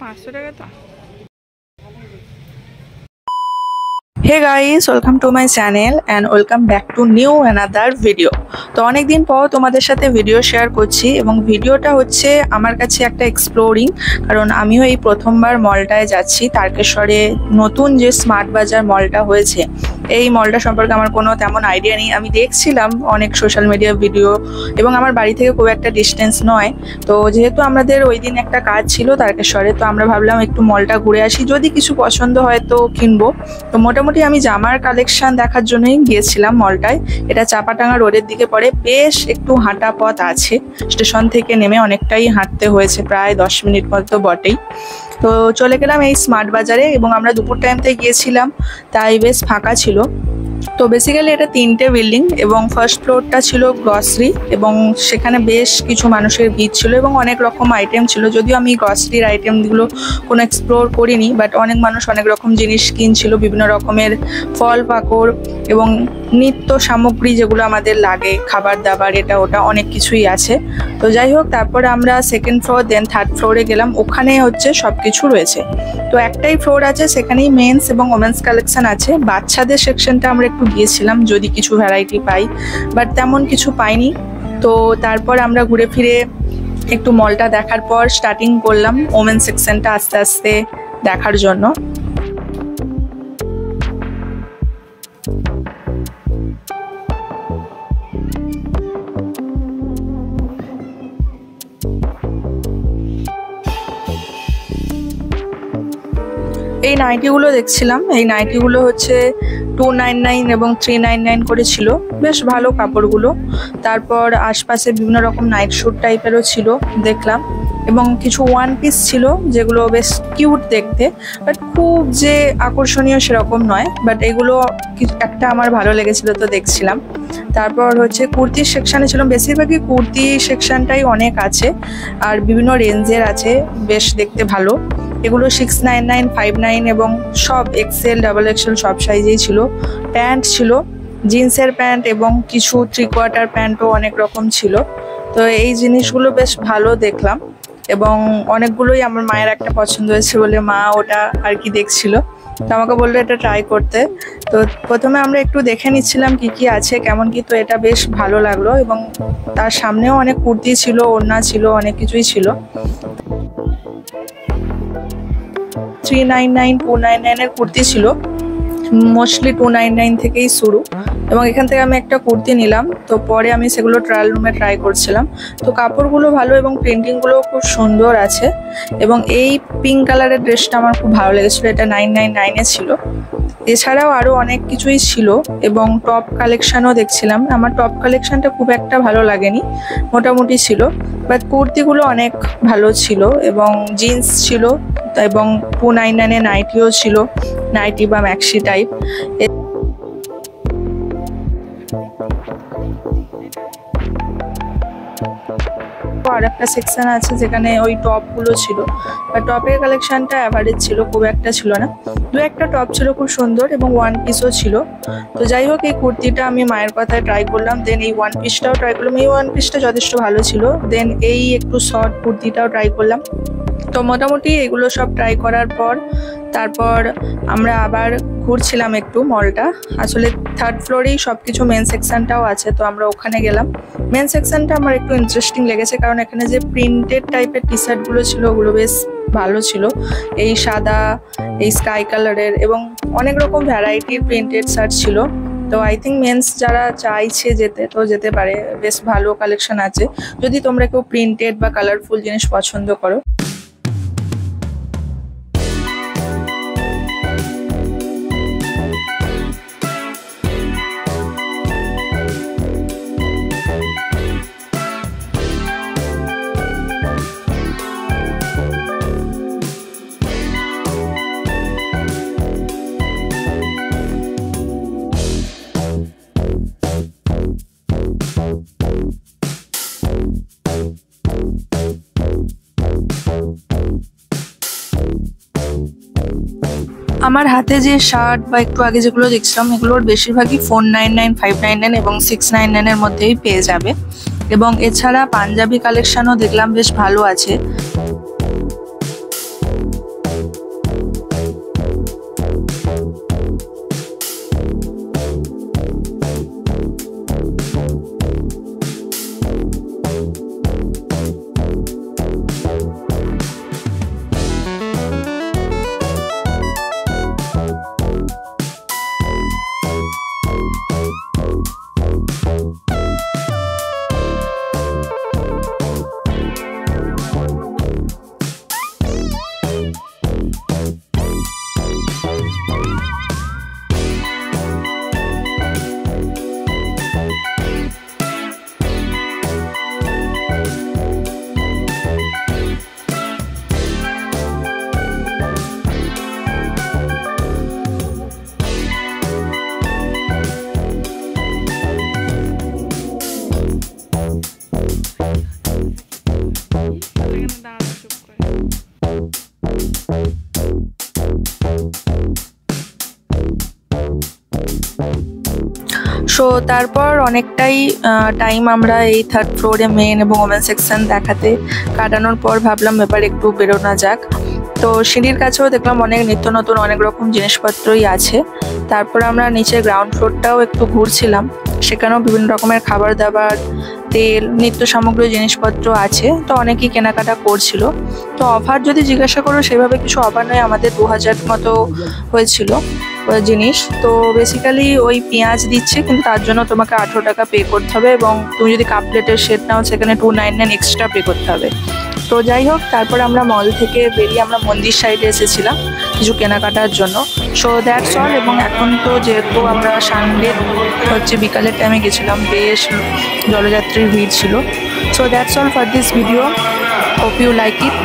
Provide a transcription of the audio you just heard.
500 টাকা তো। Hey guys, welcome to my channel and welcome back to new another video. তো অনেক দিন পর তোমাদের সাথে ভিডিও শেয়ার করছি এবং ভিডিওটা হচ্ছে আমার কাছে একটা এক্সপ্লোরিং, কারণ আমিও এই প্রথমবার মলটায় যাচ্ছি। তারকেশ্বরে নতুন যে স্মার্ট বাজার মলটা হয়েছে, এই মলটা সম্পর্কে আমার কোনো তেমন আইডিয়া নেই। আমি দেখছিলাম অনেক সোশ্যাল মিডিয়া ভিডিও এবং আমার বাড়ি থেকে খুব একটা ডিস্টেন্স নয়। তো যেহেতু আমাদের ওই দিন একটা কাজ ছিল তারকেশ্বরে, তো আমরা ভাবলাম একটু মলটা ঘুরে আসি, যদি কিছু পছন্দ হয় তো কিনবো। তো মোটামুটি আমি জামার কালেকশন দেখার জন্যই গিয়েছিলাম মলটায়। এটা চাপাটাঙ্গা রোডের দিকে পড়ে, বেশ একটু হাঁটা পথ আছে। স্টেশন থেকে নেমে অনেকটাই হাঁটতে হয়েছে, প্রায় 10 মিনিট মতো বটেই। তো চলে গেলাম এই স্মার্ট বাজারে এবং আমরা দুপুর টাইমতে গিয়েছিলাম, তাই বেশ ফাঁকা ছিল। তো বেসিক্যালি এটা 3টে বিল্ডিং এবং ফার্স্ট ফ্লোরটা ছিল গ্রসারি এবং সেখানে বেশ কিছু মানুষের ভিড় ছিল এবং অনেক রকম আইটেম ছিল। যদিও আমি গ্রসারির আইটেমগুলো কোনো এক্সপ্লোর করিনি, বাট অনেক মানুষ অনেক রকম জিনিস কিনছিল, বিভিন্ন রকমের ফল পাকড় এবং নিত্য সামগ্রী যেগুলো আমাদের লাগে, খাবার দাবার এটা ওটা অনেক কিছুই আছে। তো যাই হোক, তারপরে আমরা সেকেন্ড ফ্লোর দেন থার্ড ফ্লোরে গেলাম, ওখানে হচ্ছে সব কিছু রয়েছে। তো একটাই ফ্লোর আছে, সেখানেই মেন্স এবং ওমেন্স কালেকশন আছে। বাচ্চাদের সেকশনটা আমরা একটু গিয়েছিলাম যদি কিছু ভ্যারাইটি পাই, বাট তেমন কিছু পাইনি। তো তারপর আমরা ঘুরে ফিরে একটু মলটা দেখার পর স্টার্টিং করলাম ওমেন্স সেকশনটা আস্তে আস্তে দেখার জন্য। এই নাইটিগুলো দেখছিলাম, এই নাইটিগুলো হচ্ছে 299 এবং 399 করে ছিল, বেশ ভালো কাপড়গুলো। তারপর আশপাশে বিভিন্ন রকম নাইট স্যুট টাইপেরও ছিল দেখলাম, এবং কিছু ওয়ান পিস ছিল যেগুলো বেশ কিউট দেখতে, বাট খুব যে আকর্ষণীয় সেরকম নয়। বাট এগুলো একটা আমার ভালো লেগেছিল, তো দেখছিলাম। তারপর হচ্ছে কুর্তির সেকশানে ছিলাম, বেশিরভাগই কুর্তি সেকশনটাই অনেক আছে আর বিভিন্ন রেঞ্জের আছে, বেশ দেখতে ভালো। এগুলো 699, 59 এবং সব এক্সেল, ডাবল এক্সেল সব সাইজেই ছিল। প্যান্ট ছিল, জিন্সের প্যান্ট এবং কিছু 3/4 প্যান্টও অনেক রকম ছিল। তো এই জিনিসগুলো বেশ ভালো দেখলাম এবং অনেকগুলোই আমার মায়ের একটা পছন্দ হয়েছে বলে মা ওটা আর কি দেখছিল, তো আমাকে বললো এটা ট্রাই করতে। তো প্রথমে আমরা একটু দেখে নিচ্ছিলাম কি কি আছে, কেমন কি। তো এটা বেশ ভালো লাগলো এবং তার সামনেও অনেক কুর্তি ছিল, ওড়না ছিল, অনেক কিছুই ছিল। 399, 299 এর কুর্তি ছিল, মোস্টলি 299 থেকেই শুরু। এবং এখান থেকে আমি একটা কুর্তি নিলাম, তো পরে আমি সেগুলো ট্রায়াল রুমে ট্রাই করছিলাম। তো কাপড়গুলো ভালো এবং প্রিন্টিংগুলো খুব সুন্দর আছে। এবং এই পিঙ্ক কালারের ড্রেসটা আমার খুব ভালো লেগেছিলো, এটা 999 ছিল। এছাড়াও আরও অনেক কিছুই ছিল এবং টপ কালেকশানও দেখছিলাম। আমার টপ কালেকশানটা খুব একটা ভালো লাগেনি, মোটামুটি ছিল, বাট কুর্তিগুলো অনেক ভালো ছিল এবং জিন্স ছিল এবং 299 নাইটিও ছিল, নাইটি বা ম্যাক্সি টাইপ। আর একটা সেকশন আছে যেখানে ওই টপগুলো ছিল, বা টপের কালেকশনটা অ্যাভারেজ ছিল, খুব একটা ছিল না। দু একটা টপ ছিল খুব সুন্দর এবং ওয়ান পিসও ছিল। তো যাই হোক, এই কুর্তিটা আমি মায়ের কথায় ট্রাই করলাম, দেন এই ওয়ান পিসটাও ট্রাই করলাম। এই ওয়ান পিসটা যথেষ্ট ভালো ছিল, দেন এই একটু শর্ট কুর্তিটাও ট্রাই করলাম। তো মোটামুটি এগুলো সব ট্রাই করার পর তারপর আমরা আবার ঘুরছিলাম একটু মলটা। আসলে থার্ড ফ্লোরেই সব কিছু মেন সেকশনটাও আছে, তো আমরা ওখানে গেলাম। মেন সেকশনটা আমার একটু ইন্টারেস্টিং লেগেছে, কারণ এখানে যে প্রিন্টেড টাইপের টি শার্টগুলো ছিল ওগুলো বেশ ভালো ছিল। এই সাদা, এই স্কাই কালারের এবং অনেক রকম ভ্যারাইটির প্রিন্টেড শার্ট ছিল। তো আই থিঙ্ক মেন্স যারা চাইছে যেতে, তো যেতে পারে, বেশ ভালো কালেকশন আছে যদি তোমরা কেউ প্রিন্টেড বা কালারফুল জিনিস পছন্দ করো। আমার হাতে যে শার্ট বা একটু আগে যেগুলো দেখছিলাম, এগুলোর বেশিরভাগই 499, 599 এবং 699 এর মধ্যেই পেয়ে যাবে। এবং এছাড়া পাঞ্জাবি কালেকশনও দেখলাম বেশ ভালো আছে। সো তারপর অনেকটাই টাইম আমরা এই 3rd ফ্লোরে মেন এবং ওমেন সেকশন দেখাতে কাটানোর পর ভাবলাম এবার একটু বেরোনো যাক। তো সিঁড়ির কাছেও দেখলাম অনেক নিত্য নতুন অনেক রকম জিনিসপত্রই আছে। তারপর আমরা নিচে গ্রাউন্ড ফ্লোরটাও একটু ঘুরছিলাম, সেখানেও বিভিন্ন রকমের খাবার দাবার, তেল, নিত্য সামগ্রী জিনিসপত্র আছে, তো অনেকেই কেনাকাটা করছিল। তো অফার যদি জিজ্ঞাসা করো সেভাবে কিছু অফার নয়, আমাদের 2000 মতো হয়েছিল জিনিস। তো বেসিক্যালি ওই পেঁয়াজ দিচ্ছে, কিন্তু তার জন্য তোমাকে 18 টাকা পে করতে হবে, এবং তুমি যদি কাপ প্লেটের সেট নাও সেখানে 299 এক্সট্রা পে করতে হবে। তো যাই হোক, তারপর আমরা মল থেকে বেরিয়ে আমরা মন্দির সাইডে এসেছিলাম কিছু কেনাকাটার জন্য। So that's all. এবং এখন তো যেহেতু আমরা সানডে হচ্ছে বিকালের টাইমে গেছিলাম, বেশ জলযাত্রীর ভিড় ছিল। So that's all for this video, hope you like it.